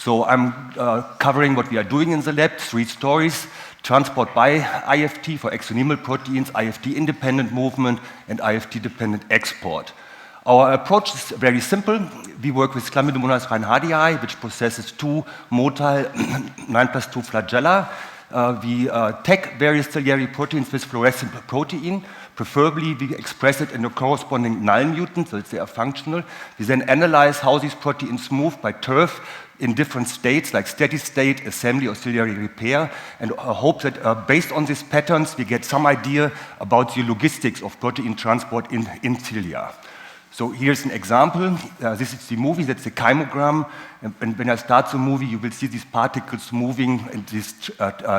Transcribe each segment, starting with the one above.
So I'm covering what we are doing in the lab, 3 stories: transport by IFT for axonemal proteins, IFT-independent movement, and IFT-dependent export. Our approach is very simple. We work with Chlamydomonas reinhardii, which possesses 2 motile 9+2 flagella. We tag various ciliary proteins with fluorescent protein. Preferably, we express it in a corresponding null mutant, so they are functional. We then analyze how these proteins move by TURF in different states, like steady state, assembly, or ciliary repair, and hope that based on these patterns, we get some idea about the logistics of protein transport in cilia. So here's an example. This is the movie, that's the chymogram. And when I start the movie, you will see these particles moving, and these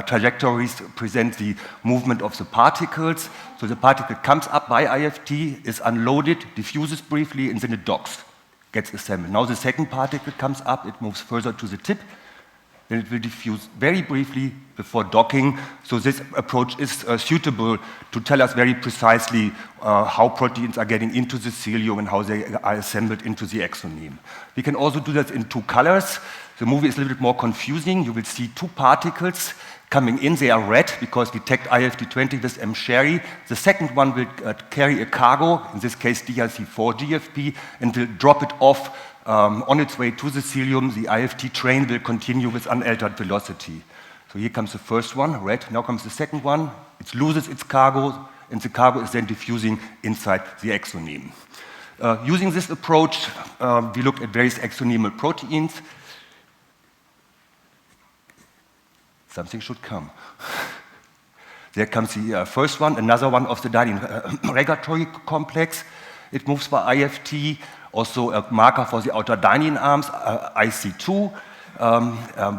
trajectories present the movement of the particles. So the particle comes up by IFT, is unloaded, diffuses briefly, and then it docks, gets assembled. Now the second particle comes up, it moves further to the tip, then it will diffuse very briefly before docking. So this approach is suitable to tell us very precisely how proteins are getting into the cilium and how they are assembled into the axoneme. We can also do that in 2 colors. The movie is a little bit more confusing. You will see 2 particles coming in. They are red because we tagged IFT20 with M. Sherry. The second one will carry a cargo, in this case DRC4 GFP, and will drop it off on its way to the cilium. The IFT train will continue with unaltered velocity. So here comes the first one, red. Now comes the second one. It loses its cargo, and the cargo is then diffusing inside the axoneme. Using this approach, we look at various axonemal proteins. Something should come. There comes the first one, another one of the dynein regulatory complex. It moves by IFT, also a marker for the outer dynein arms, IC2,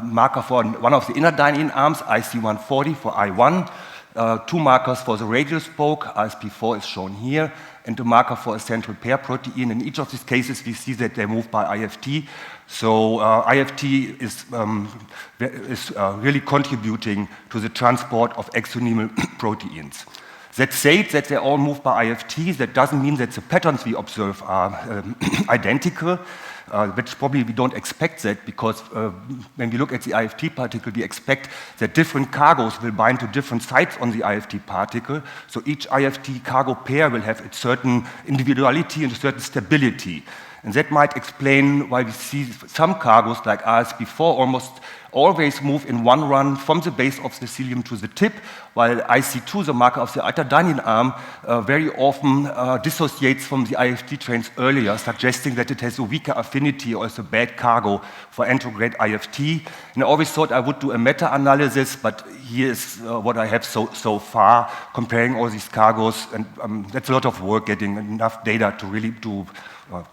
marker for one of the inner dynein arms, IC140 for I1, 2 markers for the radial spoke, RSP4 is shown here, and a marker for a central pair protein. In each of these cases, we see that they move by IFT. So IFT is really contributing to the transport of axonemal proteins. That said, that they all move by IFT, that doesn't mean that the patterns we observe are identical, which probably we don't expect that, because when we look at the IFT particle, we expect that different cargos will bind to different sites on the IFT particle. So each IFT cargo pair will have a certain individuality and a certain stability. And that might explain why we see some cargos, like RSP4, almost always move in one run from the base of the cilium to the tip, while IC2, the marker of the outer dynein arm, very often dissociates from the IFT trains earlier, suggesting that it has a weaker affinity or is a bad cargo for anterograde IFT. And I always thought I would do a meta-analysis, but here is what I have so far, comparing all these cargos, and that's a lot of work getting enough data to really do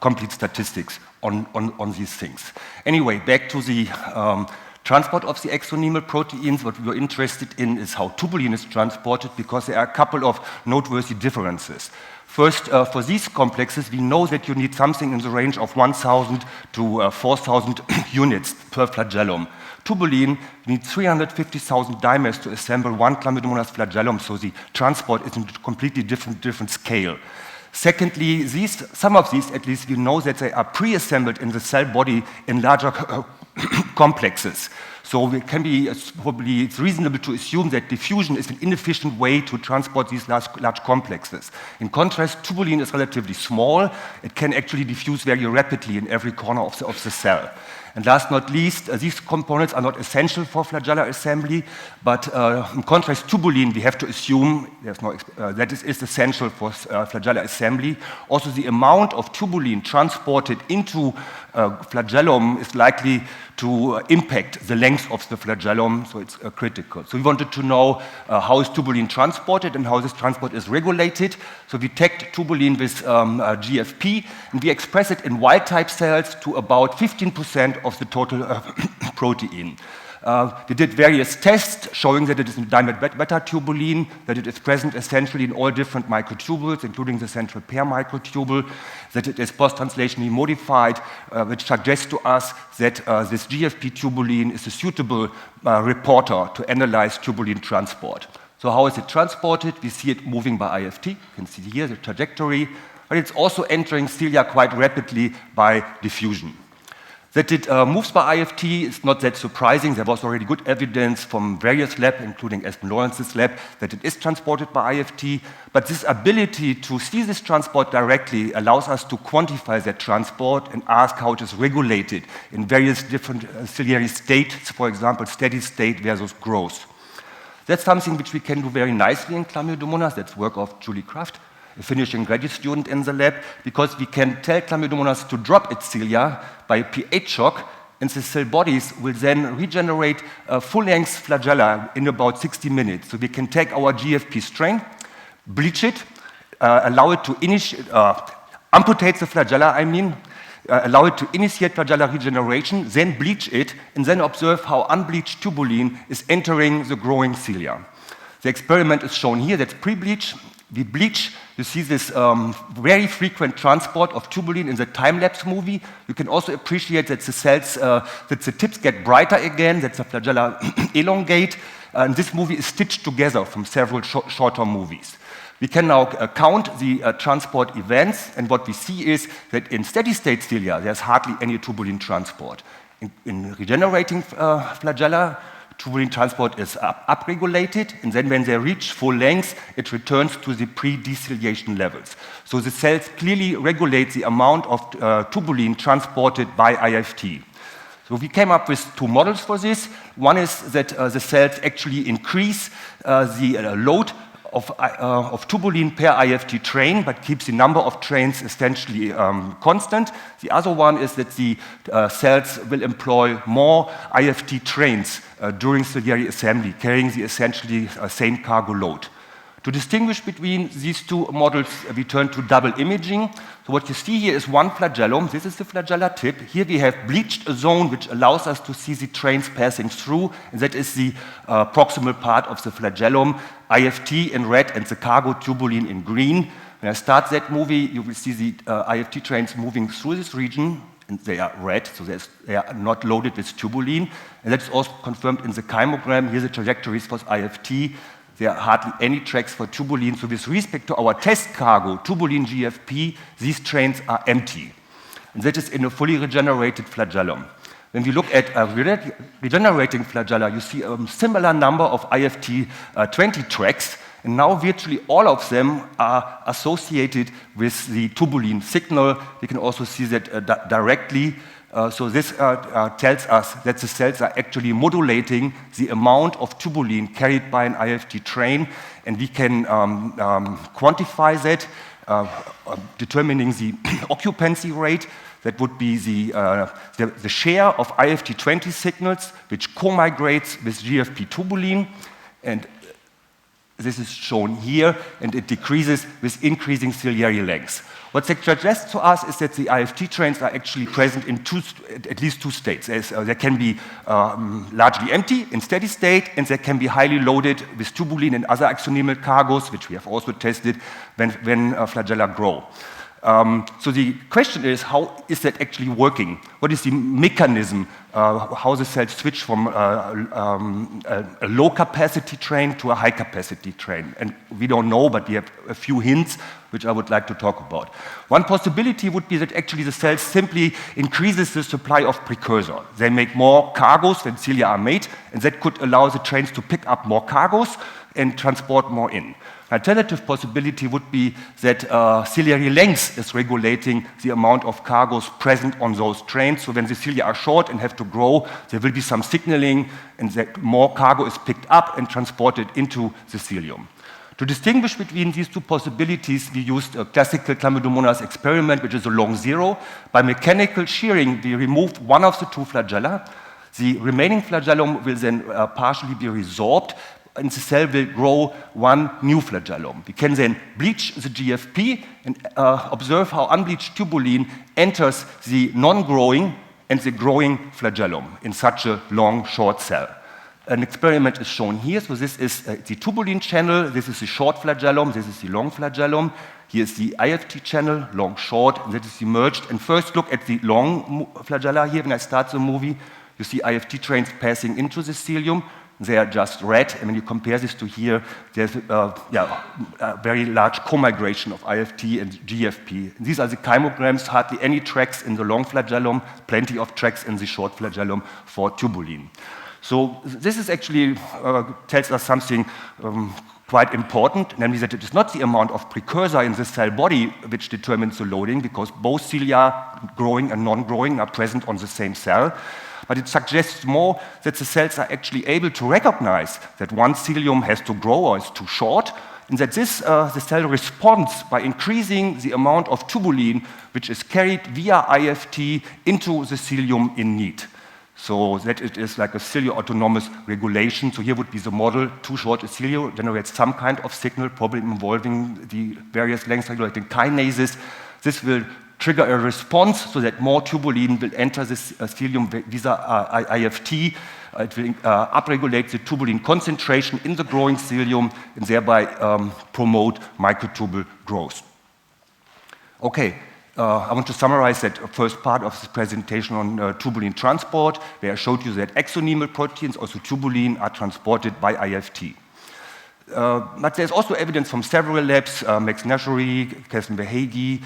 complete statistics on these things. Anyway, back to the transport of the axonemal proteins. What we were interested in is how tubulin is transported, because there are a couple of noteworthy differences. First, for these complexes, we know that you need something in the range of 1,000 to 4,000 units per flagellum. Tubulin needs 350,000 dimers to assemble 1 Chlamydomonas flagellum, so the transport is in a completely different scale. Secondly, some of these, at least, we know that they are pre-assembled in the cell body in larger complexes. So it can be probably it's reasonable to assume that diffusion is an inefficient way to transport these large complexes. In contrast, tubulin is relatively small. It can actually diffuse very rapidly in every corner of the cell. And last but not least, these components are not essential for flagellar assembly, but in contrast, tubulin, we have to assume that it is essential for flagellar assembly. Also, the amount of tubulin transported into flagellum is likely to impact the length of the flagellum, so it's critical. So we wanted to know how is tubulin transported and how this transport is regulated. So we tagged tubulin with GFP, and we express it in wild-type cells to about 15% of the total protein. We did various tests showing that it is dimer beta-tubulin, that it is present essentially in all different microtubules, including the central pair microtubule, that it is post-translationally modified, which suggests to us that this GFP tubulin is a suitable reporter to analyze tubulin transport. So how is it transported? We see it moving by IFT. You can see here the trajectory, but it's also entering cilia quite rapidly by diffusion. That it moves by IFT is not that surprising. There was already good evidence from various labs, including Aston Lawrence's lab, that it is transported by IFT. But this ability to see this transport directly allows us to quantify that transport and ask how it is regulated in various different ciliary states, for example, steady state versus growth. That's something which we can do very nicely in Chlamydomonas. That's work of Julie Kraft, a finishing graduate student in the lab, because we can tell Chlamydomonas to drop its cilia by pH shock, and the cell bodies will then regenerate full-length flagella in about 60 minutes. So we can take our GFP strain, bleach it, allow it to amputate the flagella, allow it to initiate flagellar regeneration, then bleach it, and then observe how unbleached tubulin is entering the growing cilia. The experiment is shown here. That's pre-bleach. We bleach. You see this very frequent transport of tubulin in the time-lapse movie. You can also appreciate that the cells, that the tips get brighter again, that the flagella elongate. And this movie is stitched together from several shorter movies. We can now count the transport events, and what we see is that in steady-state cilia, there's hardly any tubulin transport. In regenerating flagella, tubulin transport is upregulated, and then when they reach full length, it returns to the pre-deciliation levels. So the cells clearly regulate the amount of tubulin transported by IFT. So we came up with two models for this. One is that the cells actually increase the load of tubulin per IFT train, but keeps the number of trains essentially constant. The other one is that the cells will employ more IFT trains during ciliary assembly, carrying the essentially same cargo load. To distinguish between these two models, we turn to double imaging. So what you see here is one flagellum. This is the flagellar tip. Here we have bleached a zone which allows us to see the trains passing through, and that is the proximal part of the flagellum, IFT in red and the cargo tubulin in green. When I start that movie, you will see the IFT trains moving through this region, and they are red, so they are not loaded with tubulin. And that's also confirmed in the chymogram. Here are the trajectories for IFT. There are hardly any tracks for tubulin. So with respect to our test cargo, tubulin GFP, these trains are empty. And that is in a fully regenerated flagellum. When we look at regenerating flagella, you see a similar number of IFT 20 tracks, and now virtually all of them are associated with the tubulin signal. You can also see that directly. So this tells us that the cells are actually modulating the amount of tubulin carried by an IFT train, and we can quantify that, determining the occupancy rate. That would be the share of IFT 20 signals which co-migrates with GFP tubulin, and this is shown here, and it decreases with increasing ciliary length. What that suggests to us is that the IFT trains are actually present in at least two states. They can be largely empty in steady state, and they can be highly loaded with tubulin and other axonemal cargos, which we have also tested when flagella grow. So the question is, how is that actually working? What is the mechanism, how the cells switch from a low-capacity train to a high-capacity train? And we don't know, but we have a few hints which I would like to talk about. One possibility would be that actually the cells simply increases the supply of precursor. They make more cargos when cilia are made, and that could allow the trains to pick up more cargos and transport more in. An alternative possibility would be that ciliary length is regulating the amount of cargos present on those trains. So when the cilia are short and have to grow, there will be some signaling, and that more cargo is picked up and transported into the cilium. To distinguish between these two possibilities, we used a classical Chlamydomonas experiment, which is a long zero. By mechanical shearing, we removed one of the two flagella. The remaining flagellum will then partially be resorbed, and the cell will grow one new flagellum. We can then bleach the GFP and observe how unbleached tubulin enters the non-growing and the growing flagellum in such a long, short cell. An experiment is shown here. So this is the tubulin channel. This is the short flagellum. This is the long flagellum. Here is the IFT channel, long, short, and that is emerged. And first look at the long flagella here. When I start the movie, you see IFT trains passing into the cilium. They are just red, and when you compare this to here, there's a very large co-migration of IFT and GFP. These are the chymograms, hardly any tracks in the long flagellum, plenty of tracks in the short flagellum for tubulin. So this is actually tells us something quite important, namely that it is not the amount of precursor in the cell body which determines the loading, because both cilia, growing and non-growing, are present on the same cell. But it suggests more that the cells are actually able to recognize that one cilium has to grow or is too short, and that the cell responds by increasing the amount of tubulin which is carried via IFT into the cilium in need. So that it is like a cilio-autonomous regulation. So here would be the model: too short a cilio generates some kind of signal, probably involving the various length regulating kinases. This will trigger a response so that more tubulin will enter this cilium via IFT. It will upregulate the tubulin concentration in the growing cilium and thereby promote microtubule growth. Okay, I want to summarize that first part of this presentation on tubulin transport, where I showed you that axonemal proteins, also tubulin, are transported by IFT. But there's also evidence from several labs, Max Nashery, Keston Behagi,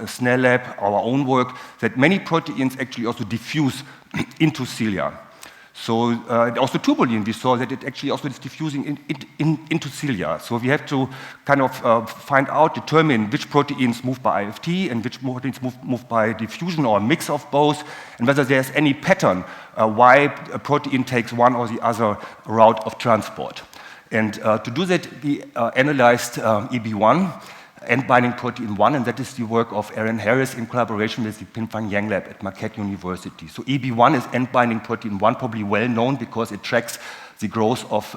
Snell Lab, our own work, that many proteins actually also diffuse into cilia. So also tubulin, we saw that it actually also is diffusing into cilia. So we have to kind of find out, determine which proteins move by IFT and which proteins move by diffusion, or a mix of both, and whether there's any pattern why a protein takes one or the other route of transport. And to do that, we analyzed EB1, end-binding protein 1, and that is the work of Aaron Harris in collaboration with the Pinfang Yang lab at Marquette University. So EB1 is end-binding protein 1, probably well known because it tracks the growth of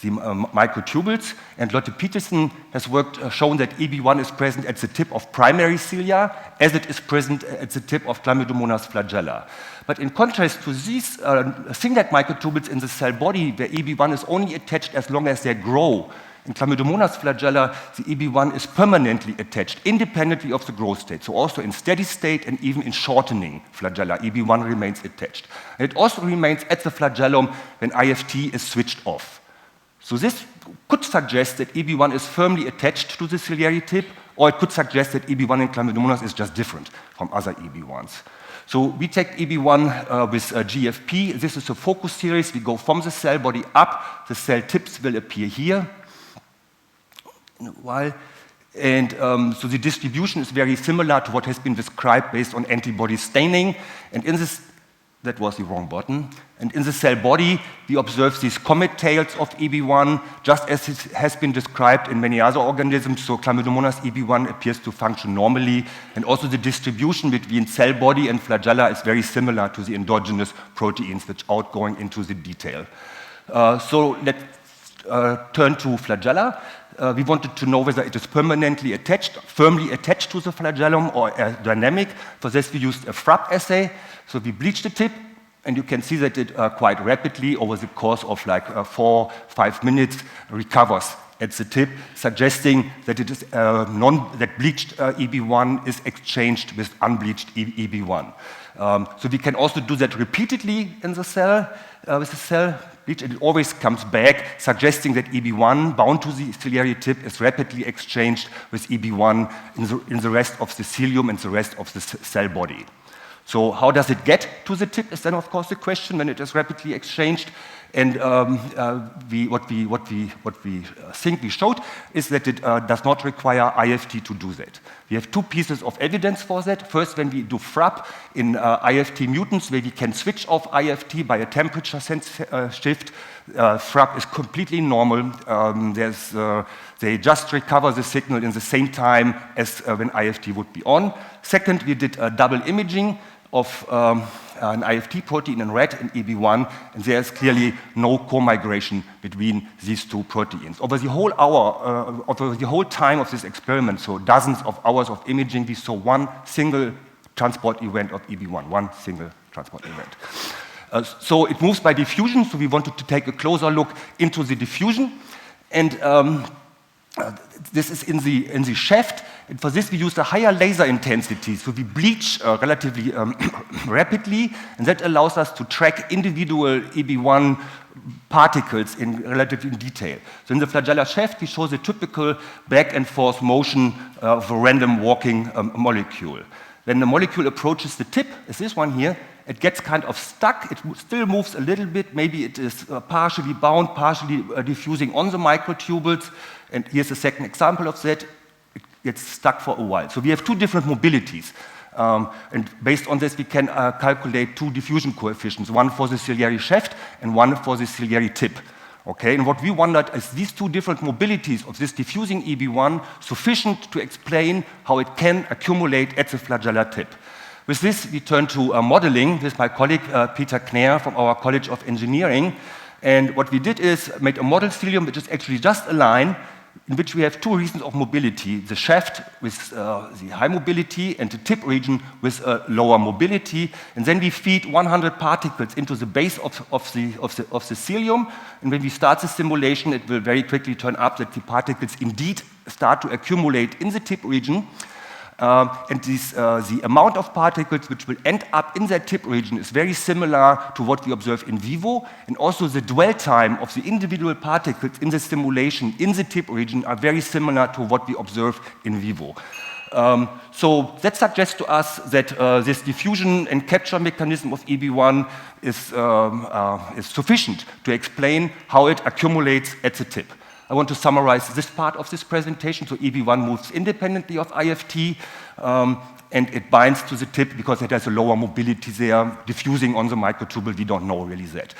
the microtubules. And Lotte Peterson has shown that EB1 is present at the tip of primary cilia, as it is present at the tip of Chlamydomonas flagella. But in contrast to these singlet microtubules in the cell body, where EB1 is only attached as long as they grow, in Chlamydomonas flagella, the EB1 is permanently attached, independently of the growth state. So also in steady state and even in shortening flagella, EB1 remains attached. And it also remains at the flagellum when IFT is switched off. So this could suggest that EB1 is firmly attached to the ciliary tip, or it could suggest that EB1 in Chlamydomonas is just different from other EB1s. So we take EB1 with GFP. This is a focus series. We go from the cell body up. The cell tips will appear here in a while. And so the distribution is very similar to what has been described based on antibody staining. And in this, that was the wrong button. And in the cell body, we observe these comet tails of EB1, just as it has been described in many other organisms. So Chlamydomonas EB1 appears to function normally. And also the distribution between cell body and flagella is very similar to the endogenous proteins, which outgoing into the detail. So let's turn to flagella. We wanted to know whether it is permanently attached, firmly attached to the flagellum, or dynamic. For this, we used a FRAP assay. So we bleached the tip, and you can see that it quite rapidly, over the course of like 4-5 minutes, recovers at the tip, suggesting that it is that bleached EB1 is exchanged with unbleached EB1. So we can also do that repeatedly in the cell, with the cell bleach, and it always comes back, suggesting that EB1 bound to the ciliary tip is rapidly exchanged with EB1 in the rest of the cilium and the rest of the cell body. So how does it get to the tip is then, of course, the question when it is rapidly exchanged. And what we think we showed is that it does not require IFT to do that. We have two pieces of evidence for that. First, when we do FRAP in IFT mutants, where we can switch off IFT by a temperature shift, FRAP is completely normal. They just recover the signal in the same time as when IFT would be on. Second, we did double imaging of an IFT protein in red and EB1, and there is clearly no co-migration between these two proteins. Over the whole time of this experiment, so dozens of hours of imaging, we saw one single transport event of EB1, one single transport event. So it moves by diffusion, so we wanted to take a closer look into the diffusion. And this is in the shaft, and for this we use a higher laser intensity, so we bleach relatively rapidly, and that allows us to track individual EB1 particles in relatively in detail. So in the flagellar shaft, we show the typical back and forth motion of a random walking molecule. When the molecule approaches the tip, as this one here, it gets kind of stuck. It still moves a little bit. Maybe it is partially bound, partially diffusing on the microtubules. And here's a second example of that. It gets stuck for a while. So we have two different mobilities. And based on this, we can calculate two diffusion coefficients, one for the ciliary shaft and one for the ciliary tip. Okay, and what we wondered is these two different mobilities of this diffusing EB1 sufficient to explain how it can accumulate at the flagellar tip. With this, we turn to modeling with my colleague Peter Kner from our College of Engineering. And what we did is made a model cilium which is actually just a line in which we have two regions of mobility, the shaft with the high mobility and the tip region with a lower mobility. And then we feed 100 particles into the base of the cilium. And when we start the simulation, it will very quickly turn up that the particles indeed start to accumulate in the tip region. And the amount of particles which will end up in that tip region is very similar to what we observe in vivo, and also the dwell time of the individual particles in the simulation in the tip region are very similar to what we observe in vivo. So that suggests to us that this diffusion and capture mechanism of EB1 is sufficient to explain how it accumulates at the tip. I want to summarize this part of this presentation. So EB1 moves independently of IFT, and it binds to the tip because it has a lower mobility there, diffusing on the microtubule. We don't know really that.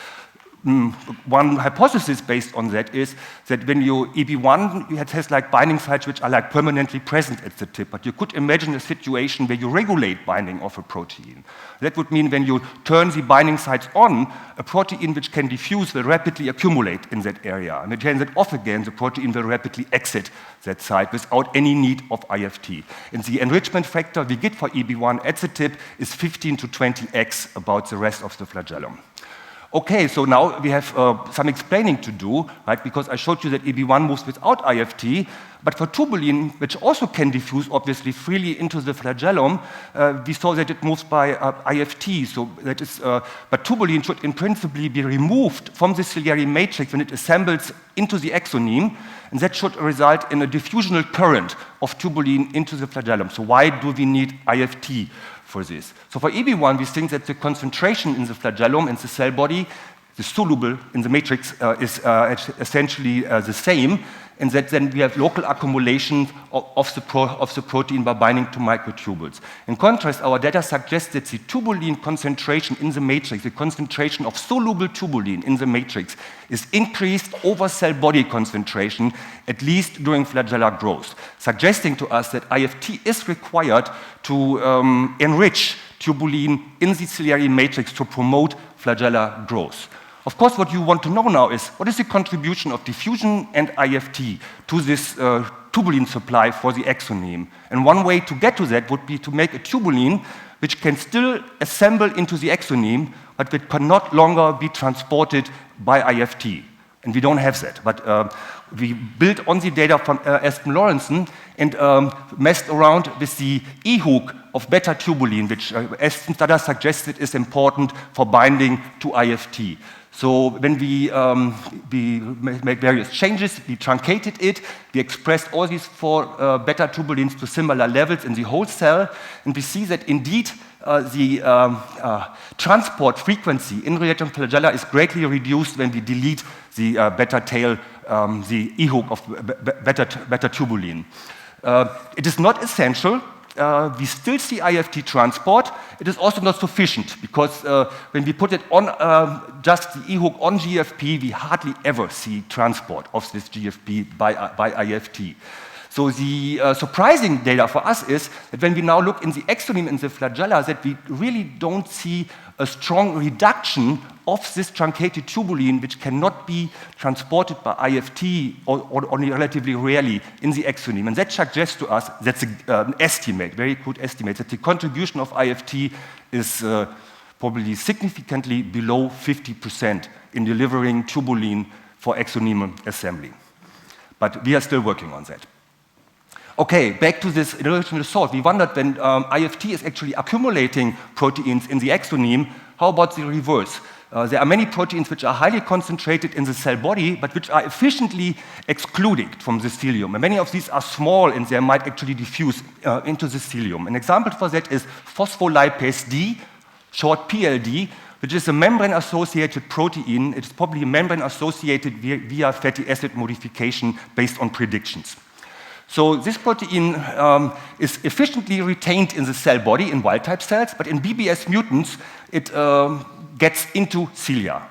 One hypothesis based on that is that when you EB1 it has like binding sites which are like permanently present at the tip, but you could imagine a situation where you regulate binding of a protein. That would mean when you turn the binding sites on, a protein which can diffuse will rapidly accumulate in that area. And when you turn that off again, the protein will rapidly exit that site without any need of IFT. And the enrichment factor we get for EB1 at the tip is 15 to 20x about the rest of the flagellum. Okay, so now we have some explaining to do, right? Because I showed you that EB1 moves without IFT, but for tubulin, which also can diffuse obviously freely into the flagellum, we saw that it moves by IFT. So that is, but tubulin should in principle be removed from the ciliary matrix when it assembles into the axoneme, and that should result in a diffusional current of tubulin into the flagellum. So why do we need IFT for this? So for EB1, we think that the concentration in the flagellum and the cell body, the soluble in the matrix, is essentially the same, and that then we have local accumulation of the protein by binding to microtubules. In contrast, our data suggests that the tubulin concentration in the matrix, the concentration of soluble tubulin in the matrix, is increased over cell body concentration, at least during flagellar growth, suggesting to us that IFT is required to enrich tubulin in the ciliary matrix to promote flagellar growth. Of course, what you want to know now is, what is the contribution of diffusion and IFT to this tubulin supply for the axoneme? And one way to get to that would be to make a tubulin which can still assemble into the axoneme, but it can not longer be transported by IFT. And we don't have that. But we built on the data from Aspen Lawrenson and messed around with the E-hook of beta tubulin, which Aspen's data suggested is important for binding to IFT. So when we made various changes, we truncated it, we expressed all these four beta tubulins to similar levels in the whole cell, and we see that indeed the transport frequency in relatum flagella is greatly reduced when we delete the beta tail, the E-hook of beta tubulin. It is not essential. We still see IFT transport. It is also not sufficient because when we put it on just the E-hook on GFP, we hardly ever see transport of this GFP by IFT. So the surprising data for us is that when we now look in the axoneme and the flagella, that we really don't see a strong reduction of this truncated tubulin, which cannot be transported by IFT or only relatively rarely in the axoneme. And that suggests to us, that's an estimate, very crude estimate, that the contribution of IFT is probably significantly below 50% in delivering tubulin for axonemal assembly. But we are still working on that. Okay, back to this original thought. We wondered when IFT is actually accumulating proteins in the exoneme, how about the reverse? There are many proteins which are highly concentrated in the cell body, but which are efficiently excluded from the cilium. And many of these are small, and they might actually diffuse into the cilium. An example for that is phospholipase D, short PLD, which is a membrane-associated protein. It's probably a membrane-associated via fatty acid modification based on predictions. So this protein is efficiently retained in the cell body in wild-type cells, but in BBS mutants, it gets into cilia.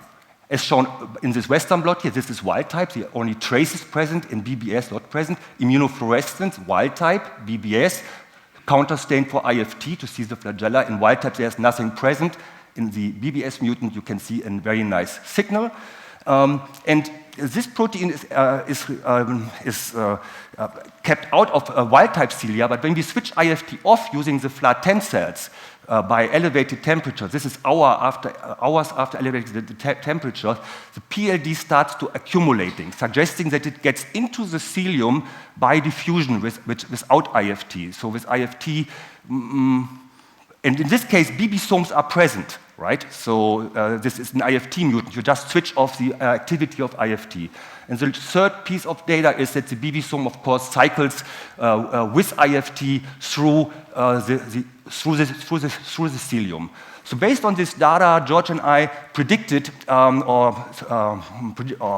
As shown in this Western blot here, this is wild-type. The only traces present in BBS not present. Immunofluorescence, wild-type, BBS, counterstain for IFT to see the flagella. In wild-type, there's nothing present. In the BBS mutant, you can see a very nice signal. And this protein is kept out of wild-type cilia, but when we switch IFT off using the FLA10 cells by elevated temperature, this is hours after elevated temperature, the PLD starts to accumulating, suggesting that it gets into the cilium by diffusion without IFT. So with IFT, and in this case, BB-somes are present, right? So this is an IFT mutant. You just switch off the activity of IFT. And the third piece of data is that the BB-some, of course, cycles with IFT through the cilium. So based on this data, George and I predicted, or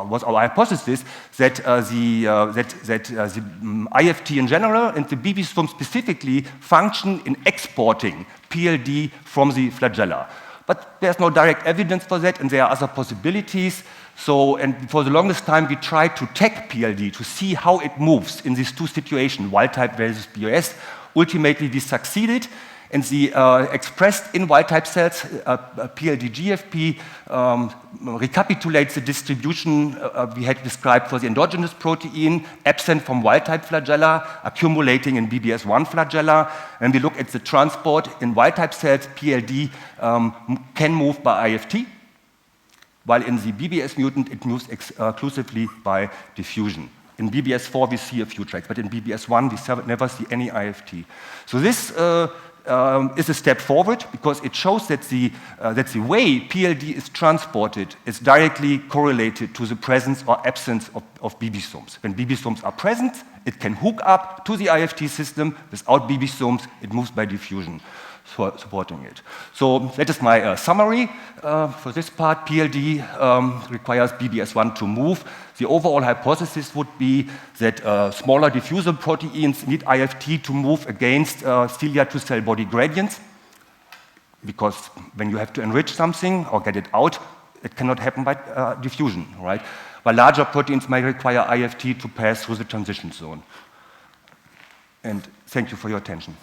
was our hypothesis, that the IFT in general and the BB-some specifically function in exporting PLD from the flagella. But there's no direct evidence for that, and there are other possibilities. So, and for the longest time, we tried to tag PLD to see how it moves in these two situations, wild-type versus BOS. Ultimately, we succeeded. And the expressed in wild-type cells, PLD-GFP, recapitulates the distribution we had described for the endogenous protein, absent from wild-type flagella, accumulating in BBS1 flagella. And we look at the transport in wild-type cells, PLD can move by IFT, while in the BBS mutant, it moves exclusively by diffusion. In BBS4, we see a few tracks, but in BBS1, we never see any IFT. So this is a step forward because it shows that the way PLD is transported is directly correlated to the presence or absence of BB-somes. When BB-somes are present, it can hook up to the IFT system. Without BB-somes, it moves by diffusion, supporting it. So that is my summary for this part. PLD requires BBS1 to move. The overall hypothesis would be that smaller diffuser proteins need IFT to move against cilia to cell body gradients, because when you have to enrich something or get it out, it cannot happen by diffusion, right? While larger proteins may require IFT to pass through the transition zone. And thank you for your attention.